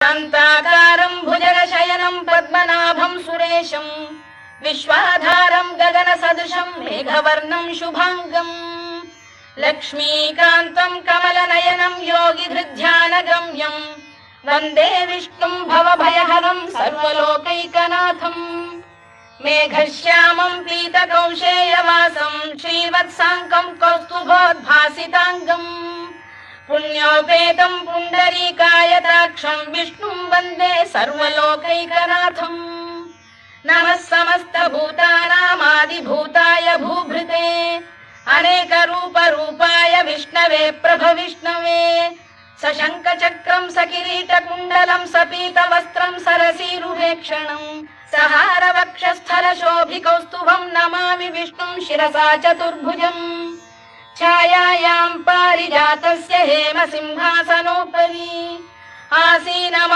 शान्ताकारं भुजगशयनं पद्मनाभं सुरेशं विश्वाधारं गगनसदृशं मेघवर्णं शुभांगं लक्ष्मीकान्तं कमलनयनं योगिहृद्ध्यानगम्यं वन्दे विष्णुं भवभयहरं सर्वलोकैकनाथं मेघश्यामं पीतकौशेयवासं श्रीवत्साङ्कं कौस्तुभोद्भासिताङ्गम् पुण्योपेतं पुण्डरीकायताक्षं विष्णुं वन्दे सर्वलोकैकनाथम् नमः समस्तभूतानामादिभूताय भूभृते अनेकरूपरूपाय विष्णवे प्रभविष्णवे सशङ्खचक्रं सकिरीटकुण्डलं सपीतवस्त्रं सरसीरुहेक्षणं सहारवक्षस्थलशोभिकौस्तुभं नमामि विष्णुं शिरसा चतुर्भुजम् छायायां पारिजातस्य हेमसिंहासनोपरि आसीनम्